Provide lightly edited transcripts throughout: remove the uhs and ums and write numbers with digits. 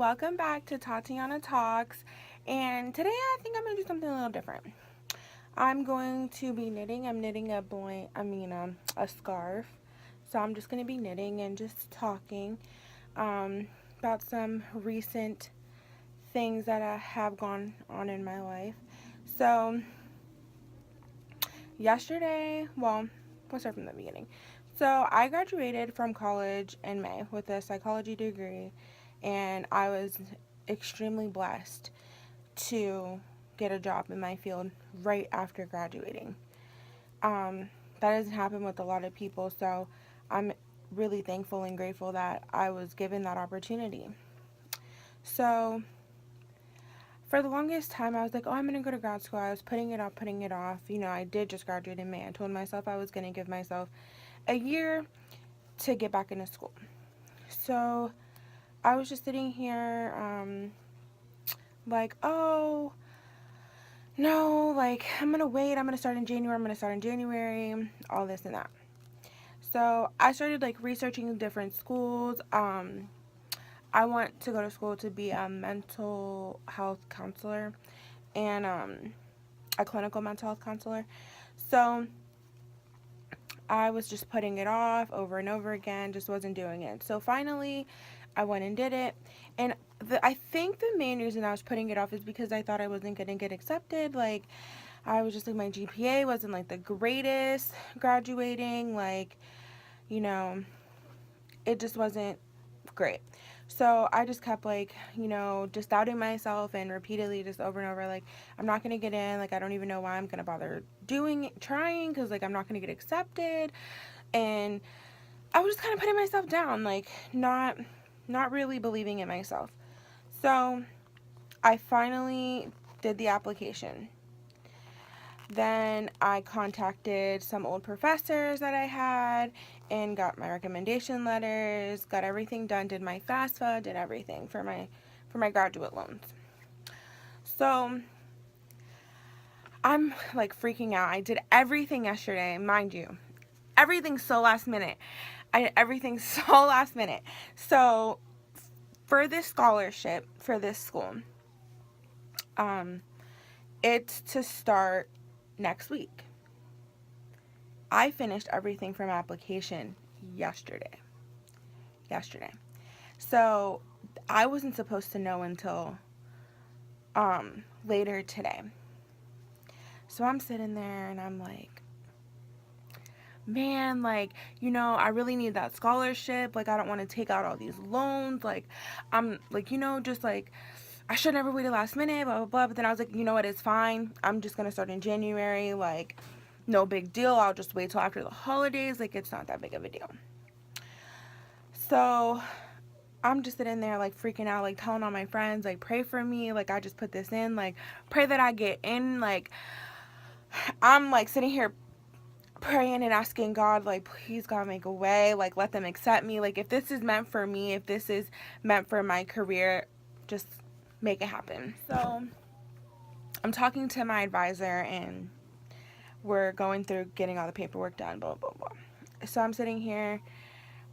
welcome back to Tatiana Talks. And today I think I'm going to do something a little different. I'm going to be knitting. I'm knitting a scarf. So I'm just going to be knitting and just talking about some recent things that have gone on in my life. So yesterday, let's start from the beginning. So I graduated from college in May with a psychology degree, and I was extremely blessed to get a job in my field right after graduating. That doesn't happen with a lot of people, so I'm really thankful and grateful that I was given that opportunity. So for the longest time, I was like, oh, I'm going to go to grad school. I was putting it off. I did just graduate in May. I told myself I was going to give myself a year to get back into school. So I was just sitting here, like, oh, no, like, I'm going to wait. I'm going to start in January, all this and that. So I started, like, researching different schools. I want to go to school to be a mental health counselor and a clinical mental health counselor. So I was just putting it off over and over again, just wasn't doing it. So finally, I went and did it. And I think the main reason I was putting it off is because I thought I wasn't going to get accepted. Like, I was just like, my GPA wasn't like the greatest graduating. Like, it just wasn't great. So I just kept like, just doubting myself and repeatedly just over and over, like, I'm not going to get in. Like, I don't even know why I'm going to bother trying, because like I'm not going to get accepted. And I was just kind of putting myself down, like not really believing in myself. So I finally did the application. Then I contacted some old professors that I had and got my recommendation letters, got everything done, did my FAFSA, did everything for my graduate loans. So I'm like freaking out. I did everything yesterday, mind you. Everything's so last minute. Everything's so last minute. So for this scholarship for this school, it's to start next week. I finished everything from application yesterday. So I wasn't supposed to know until later today. So I'm sitting there and I'm like, man, like, I really need that scholarship. Like, I don't want to take out all these loans. Like, I'm like, just like, I should never wait till last minute, blah, blah, blah. But then I was like, you know what, it's fine. I'm just going to start in January. Like, no big deal. I'll just wait till after the holidays. Like, it's not that big of a deal. So I'm just sitting there, like, freaking out, like, telling all my friends, like, pray for me. Like, I just put this in. Like, pray that I get in. Like, I'm, like, sitting here praying and asking God, like, please, God, make a way. Like, let them accept me. Like, if this is meant for me, if this is meant for my career, just make it happen. So I'm talking to my advisor and we're going through getting all the paperwork done, blah, blah, blah. So I'm sitting here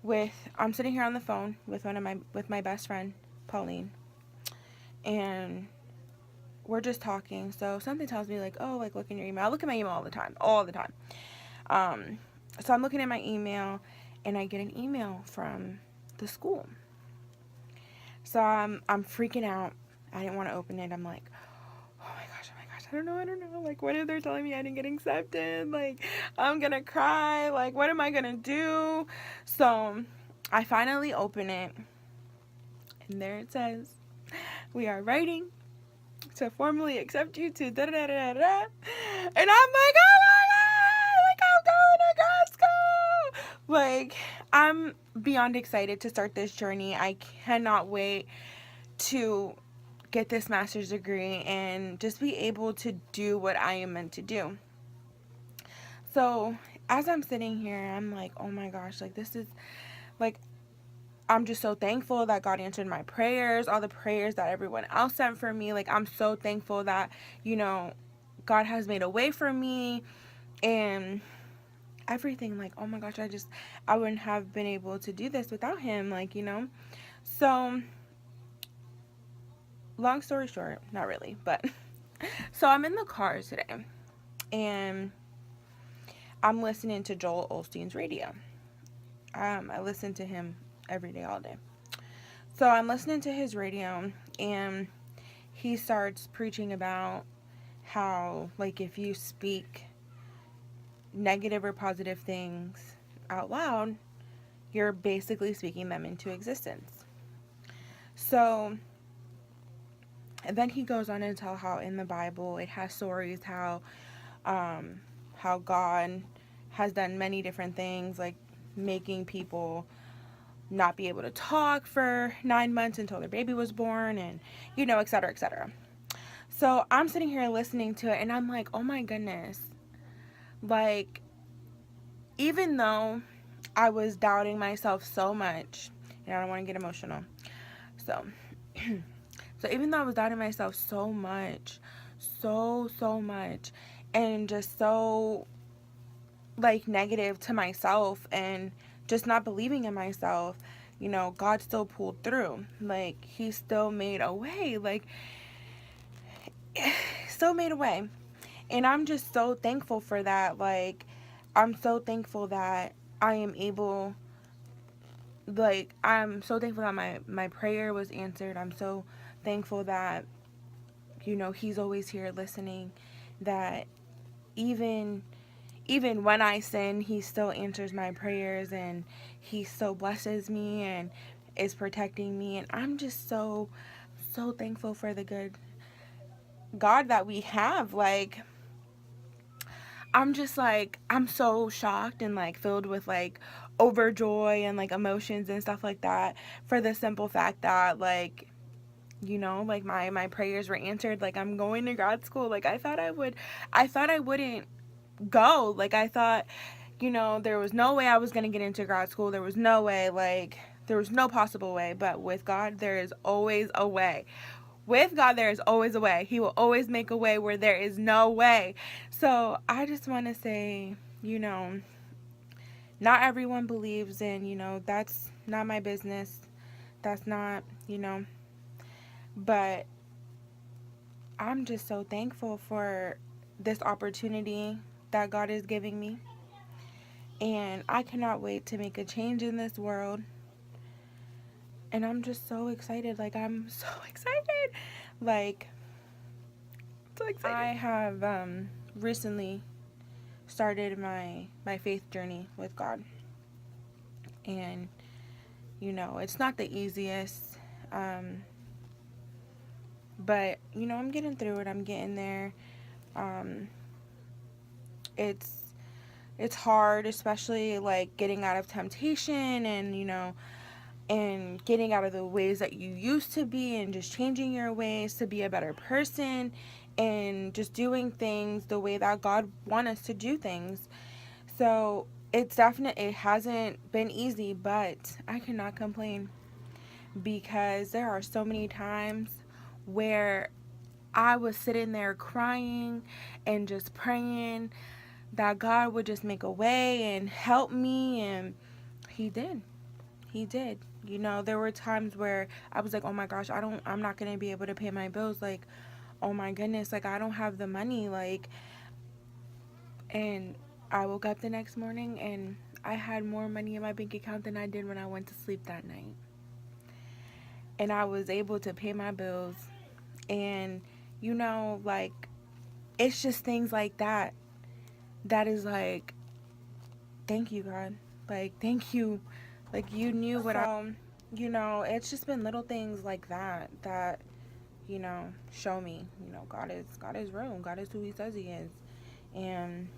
on the phone with my best friend, Pauline, and we're just talking. So something tells me, like, oh, like, look in your email. I look at my email all the time. So I'm looking at my email and I get an email from the school. So I'm freaking out. I didn't want to open it. I'm like, oh my gosh, I don't know. Like, what if they're telling me I didn't get accepted? Like, I'm gonna cry. Like, what am I gonna do? So I finally open it, and there it says, we are writing to formally accept you to da-da-da-da-da. And I'm like, oh my God, like, I'm going to grad school. Like, I'm beyond excited to start this journey. I cannot wait to get this master's degree and just be able to do what I am meant to do. So as I'm sitting here, I'm like, oh my gosh, like, this is, like, I'm just so thankful that God answered my prayers, all the prayers that everyone else sent for me. Like, I'm so thankful that, God has made a way for me and everything. Like, oh my gosh, I wouldn't have been able to do this without him, like, So long story short, not really, but so I'm in the car today and I'm listening to Joel Osteen's radio. I listen to him every day, all day. So I'm listening to his radio and he starts preaching about how, like, if you speak negative or positive things out loud, you're basically speaking them into existence. So, and then he goes on to tell how in the Bible it has stories how God has done many different things, like making people not be able to talk for 9 months until their baby was born, and et cetera, et cetera. So I'm sitting here listening to it, and I'm like, oh my goodness, like, even though I was doubting myself so much, and I don't want to get emotional, so so even though I was doubting myself so much, so much, and just so, like, negative to myself and just not believing in myself, God still pulled through. Like, he still made a way. Like, still made a way. And I'm just so thankful for that. Like, I'm so thankful that I am able, like, I'm so thankful that my prayer was answered. I'm so thankful that, he's always here listening, that even when I sin, he still answers my prayers, and he still blesses me and is protecting me. And I'm just so thankful for the good God that we have. Like, I'm just like, I'm so shocked and like filled with like overjoy and like emotions and stuff like that, for the simple fact that, like, like my prayers were answered. Like, I'm going to grad school. Like, I thought I wouldn't go. Like, I thought, there was no way I was going to get into grad school. There was no way, like, there was no possible way. But with God, there is always a way. With God, there is always a way. He will always make a way where there is no way. So I just want to say, not everyone believes in, that's not my business. That's not. But I'm just so thankful for this opportunity that God is giving me. And I cannot wait to make a change in this world. And I'm just so excited. Like, I'm so excited. Like, so excited. I have recently started my faith journey with God. And, it's not the easiest. But, I'm getting through it. I'm getting there. It's hard, especially like getting out of temptation and getting out of the ways that you used to be, and just changing your ways to be a better person, and just doing things the way that God wants us to do things. So it hasn't been easy, but I cannot complain, because there are so many times where I was sitting there crying and just praying that God would just make a way and help me, and he did. He did. There were times where I was like, oh my gosh, I'm not going to be able to pay my bills. Like, oh my goodness, like, I don't have the money. Like, and I woke up the next morning and I had more money in my bank account than I did when I went to sleep that night. And I was able to pay my bills. And, like, it's just things like that is like, thank you, God. Like, thank you. Like, you knew what it's just been little things like that show me, God is real. God is who he says he is. And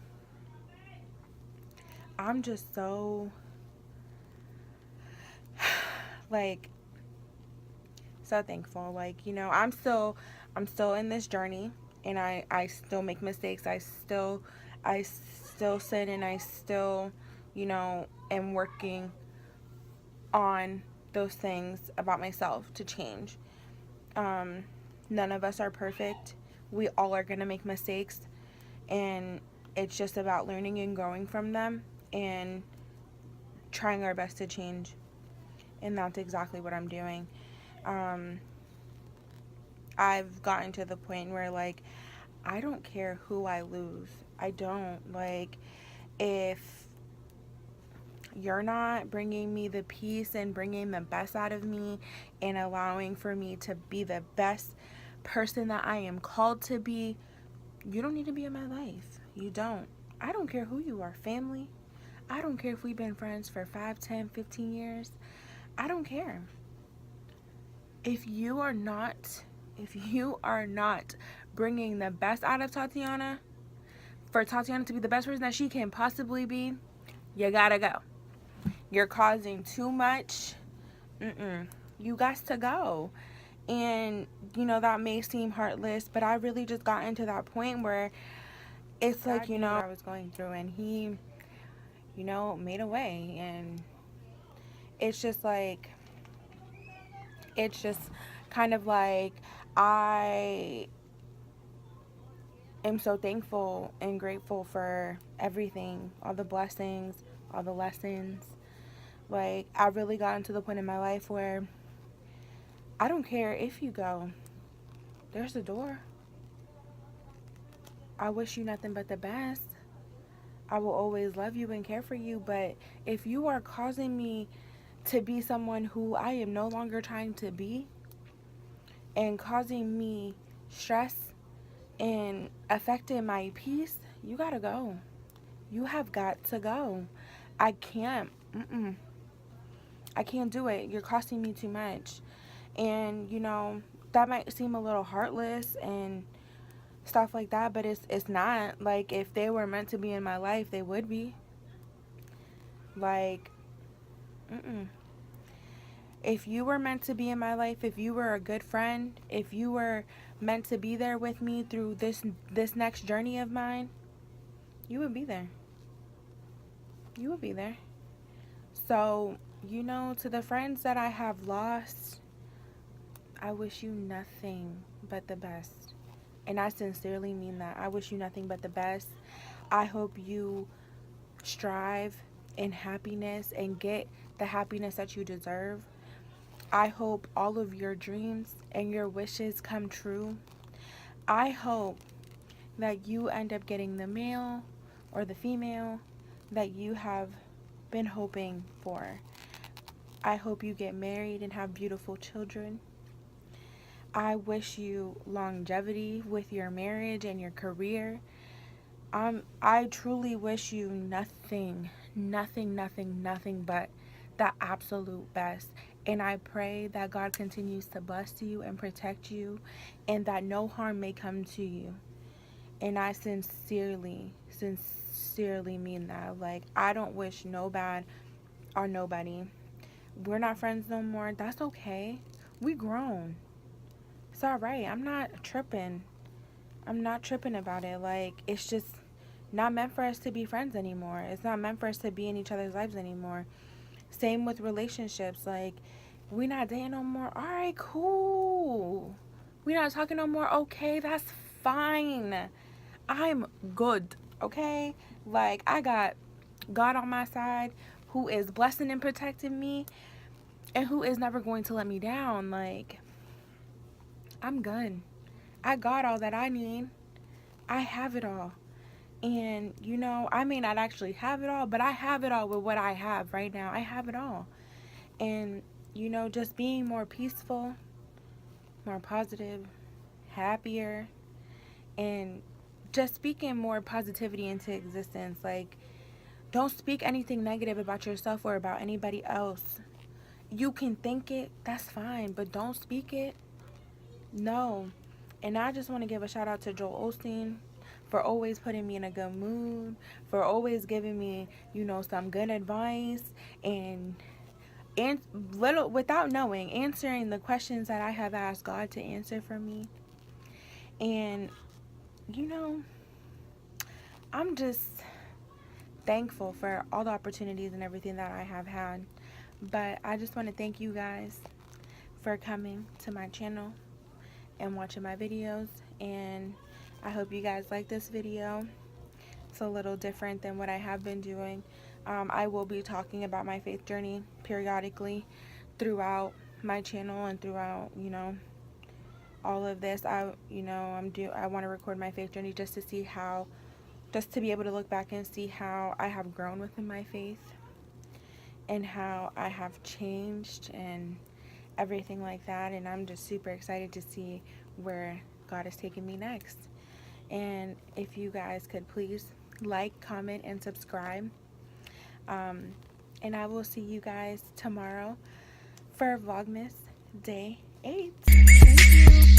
I'm just so, like, so thankful. Like, I'm still in this journey, and I still make mistakes. I still sin, and I still, am working on those things about myself to change. None of us are perfect. We all are going to make mistakes, and it's just about learning and growing from them and trying our best to change. And that's exactly what I'm doing. I've gotten to the point where, like, I don't care who I lose. I don't. Like, if you're not bringing me the peace and bringing the best out of me and allowing for me to be the best person that I am called to be, you don't need to be in my life. You don't. I don't care who you are, family. I don't care if we've been friends for 5, 10, 15 years. I don't care. If you are not bringing the best out of Tatiana, for Tatiana to be the best person that she can possibly be, you gotta go. You're causing too much. You got to go. And, you know, that may seem heartless, but I really just got into that point where it's like, you know, I was going through, and he, you know, made a way. And it's just like, it's just kind of like, I am so thankful and grateful for everything, all the blessings, all the lessons. Like, I really gotten to the point in my life where I don't care if you go. There's the door. I wish you nothing but the best. I will always love you and care for you, but if you are causing me to be someone who I am no longer trying to be and causing me stress and affecting my peace, you gotta go. You have got to go. I can't. I can't do it. You're costing me too much. And, you know, that might seem a little heartless and stuff like that, but it's not. Like, if they were meant to be in my life, they would be. Like, if you were meant to be in my life, if you were a good friend, if you were meant to be there with me through this next journey of mine, you would be there. You would be there. So, you know, to the friends that I have lost, I wish you nothing but the best. And I sincerely mean that. I wish you nothing but the best. I hope you strive in happiness and get the happiness that you deserve. I hope all of your dreams and your wishes come true. I hope that you end up getting the male or the female that you have been hoping for. I hope you get married and have beautiful children. I wish you longevity with your marriage and your career. I truly wish you nothing but the absolute best. And I pray that God continues to bless you and protect you, and that no harm may come to you. And I sincerely mean that. Like, I don't wish no bad on nobody. We're not friends no more. That's okay. We grown. It's alright. I'm not tripping about it. Like, it's just not meant for us to be friends anymore. It's not meant for us to be in each other's lives anymore. Same with relationships. Like, we not dating no more. Alright, cool. We not talking no more. Okay, that's fine. I'm good. Okay? Like, I got God on my side, who is blessing and protecting me, and who is never going to let me down. Like, I'm good. I got all that I need. I have it all. And, you know, I may not actually have it all, but I have it all with what I have right now. I have it all. And, you know, just being more peaceful, more positive, happier, and just speaking more positivity into existence. Like, don't speak anything negative about yourself or about anybody else. You can think it, that's fine, but don't speak it. No. And I just want to give a shout out to Joel Osteen for always putting me in a good mood, for always giving me, you know, some good advice, and little without knowing, answering the questions that I have asked God to answer for me. And, you know, I'm just thankful for all the opportunities and everything that I have had. But I just want to thank you guys for coming to my channel and watching my videos, and I hope you guys like this video. It's a little different than what I have been doing. I will be talking about my faith journey periodically throughout my channel and throughout, you know, all of this. I want to record my faith journey just to see how, just to be able to look back and see how I have grown within my faith and how I have changed and everything like that. And I'm just super excited to see where God is taking me next. And if you guys could please like, comment, and subscribe. And I will see you guys tomorrow for Vlogmas Day 8. Thank you.